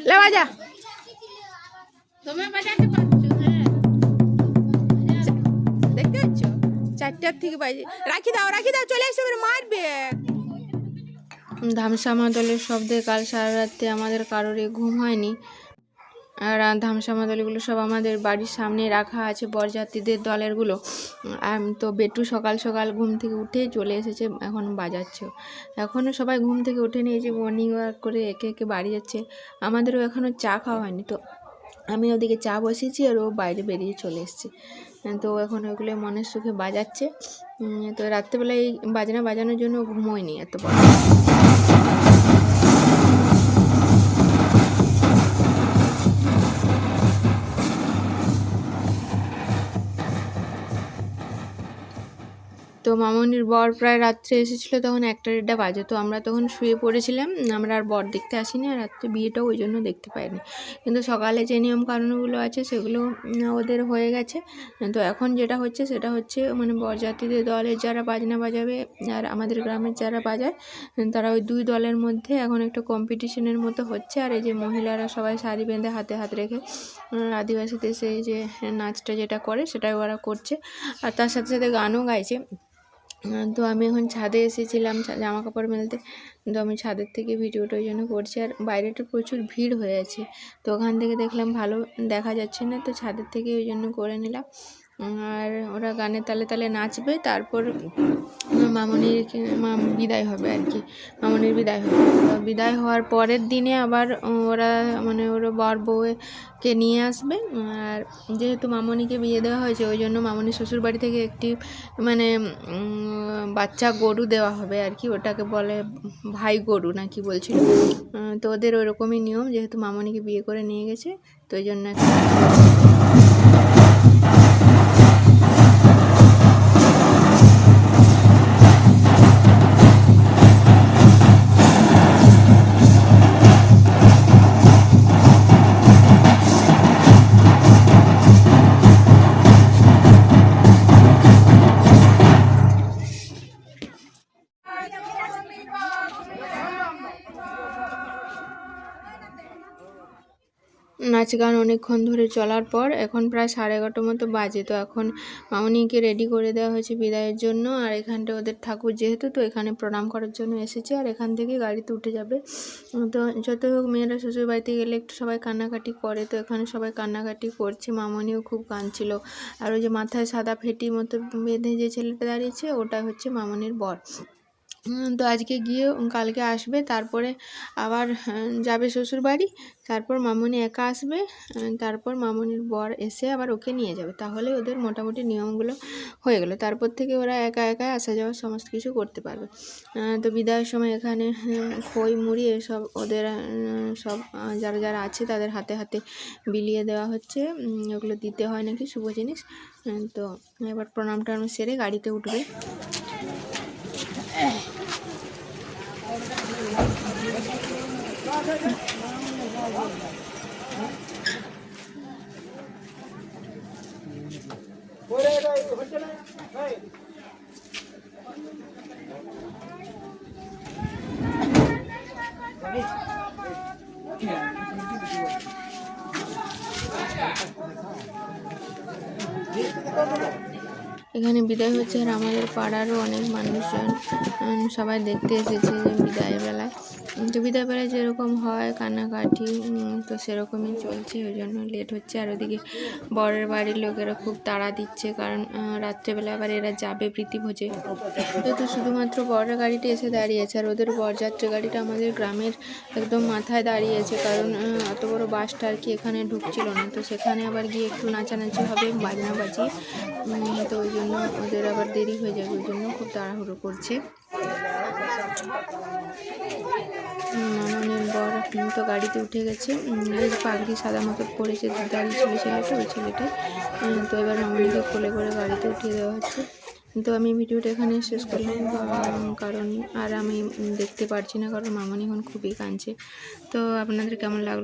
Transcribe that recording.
ले बाजा দেখতে পাচ্ছ 4টার থেকে বাজে রাখি দাও চলে এসে মারবে ধামসামা দলের শব্দে কাল সারা রাতে আমাদের কারোরই ঘুম হয়নি। আর ধামসামা দলগুলো সব আমাদের বাড়ির সামনে রাখা আছে বরযাত্রীদের দলেরগুলো। তো বেটু সকাল সকাল ঘুম থেকে উঠে চলে এসেছে, এখন বাজাচ্ছে। এখনও সবাই ঘুম থেকে উঠে নিয়েছে, মর্নিং ওয়াক করে একে একে বাড়ি যাচ্ছে। আমাদেরও এখনও চা খাওয়া হয়নি, তো আমি ওদিকে চা বসিয়েছি আর ও বাইরে বেরিয়ে চলে এসেছে। তো এখন ওগুলো মনের সুখে বাজাচ্ছে। তো রাত্রেবেলায় এই বাজনা বাজানোর জন্য ঘুমোয়নি এত বড়। তো মামনির বর প্রায় রাত্রে এসেছিলো, তখন 1টা বাজে। তো আমরা তখন শুয়ে পড়েছিলাম, আমরা আর বর দেখতে আসিনি, আর রাত্রে বিয়েটাও ওই জন্য দেখতে পাইনি। কিন্তু সকালে যে নিয়ম কানুনগুলো আছে সেগুলো ওদের হয়ে গেছে। তো এখন যেটা হচ্ছে সেটা হচ্ছে মানে বরযাত্রীদের দলের যারা বাজনা বাজাবে আর আমাদের গ্রামের যারা বাজায়, তারা ওই 2 দলের মধ্যে এখন একটা কম্পিটিশনের মতো হচ্ছে। আর এই যে মহিলারা সবাই শাড়ি বেঁধে হাতে হাত রেখে আদিবাসী দেশে এই যে নাচটা যেটা করে সেটাই ওরা করছে, আর তার সাথে সাথে গানও গাইছে। তো আমি এখন ছাদে এসেছিলাম জামা কাপড় মেলতে, তো আমি ছাদের থেকে ভিডিওটা ওই জন্য করছি। আর বাইরেটা প্রচুর ভিড় হয়ে আছে, তো ওখান থেকে দেখলাম ভালো দেখা যাচ্ছে না, তো ছাদের থেকে ওই জন্য করে নিলাম। আর ওরা গানের তালে তালে নাচবে, তারপর মামনির বিদায় হবে আর কি, মামনির বিদায় হবে। বিদায় হওয়ার পরের দিনে আবার ওরা মানে ওরা বর বউকে নিয়ে আসবে। আর যেহেতু মামনিকে বিয়ে দেওয়া হয়েছে ওই জন্য মামনির শ্বশুরবাড়ি থেকে একটি মানে বাচ্চা গরু দেওয়া হবে আর কি, ওটাকে বলে ভাই গরু না কি বলছিল। তো ওদের ওরকমই নিয়ম, যেহেতু মামনিকে বিয়ে করে নিয়ে গেছে তো ওই জন্য নাচ গান অনেকক্ষণ ধরে চলার পর এখন প্রায় 11:30 মতো বাজে। তো এখন মামনিকে রেডি করে দেওয়া হয়েছে বিদায়ের জন্য। আর এখানটা ওদের ঠাকুর যেহেতু, তো এখানে প্রণাম করার জন্য এসেছে, আর এখান থেকে গাড়িতে উঠে যাবে। তো যত হোক মেয়েরা শ্বশুর বাড়িতে গেলে একটু সবাই কান্নাকাটি করে, তো এখানে সবাই কান্নাকাটি করছে, মামনিও খুব কাঁদছিল। আর ওই যে মাথায় সাদা ফেটি মতো বেঁধে যে ছেলেটা দাঁড়িয়েছে ওটা হচ্ছে মামনির বর। তো আজকে গিয়ে কালকে আসবে, তারপরে আবার যাবে শ্বশুর বাড়ি, তারপর মামনি একা আসবে, তারপর মামনির বর এসে আবার ওকে নিয়ে যাবে। তাহলে ওদের মোটামুটি নিয়মগুলো হয়ে গেলো, তারপর থেকে ওরা একা একা আসা যাওয়া সমস্ত কিছু করতে পারবে। তো বিদায়ের সময় এখানে খই মুড়ি এসব ওদের সব যারা যারা আছে তাদের হাতে হাতে বিলিয়ে দেওয়া হচ্ছে, ওগুলো দিতে হয় নাকি শুভ জিনিস। তো এবার প্রণাম টনাম সেরে গাড়িতে উঠবে। এখানে বিদায় হচ্ছে, আর আমাদের পাড়ারও অনেক মানুষজন সবাই দেখতে এসেছে যে বিদায়ের বেলায়। তো বিদায় বেলায় যেরকম হয় কান্নাকাটি, তো সেরকমই চলছে, ওই জন্য লেট হচ্ছে। আর ওদিকে বরের বাড়ির লোকেরা খুব তাড়া দিচ্ছে, কারণ রাত্রেবেলা আবার এরা যাবে প্রীতিভোজে। তো শুধুমাত্র বরের গাড়িটা এসে দাঁড়িয়েছে, আর ওদের বরযাত্রী গাড়িটা আমাদের গ্রামের একদম মাথায় দাঁড়িয়েছে, কারণ অত বড় বাসটা আর কি এখানে ঢুকছিল না। তো সেখানে আবার গিয়ে একটু নাচানাচি হবে বাজনা বাজিয়ে, তো ওই জন্য ওদের আবার দেরি হয়ে যাবে, ওই জন্য খুব তাড়াহুড়ো করছে। মামনির বর তো গাড়িতে উঠে গেছে, এই পাগড়ি সাদা মতো পরেছে দাঁড়িয়ে ছিল ছেলেটা, ওই ছেলেটাই। তো এবার মামনিকে কোলে করে গাড়িতে উঠিয়ে দেওয়া হচ্ছে। তো আমি ভিডিওটা এখানে শেষ করলাম, কারণ আর আমি দেখতে পারছি না, কারণ মামনি এখন খুবই কাঁদছে। তো আপনাদের কেমন লাগলো?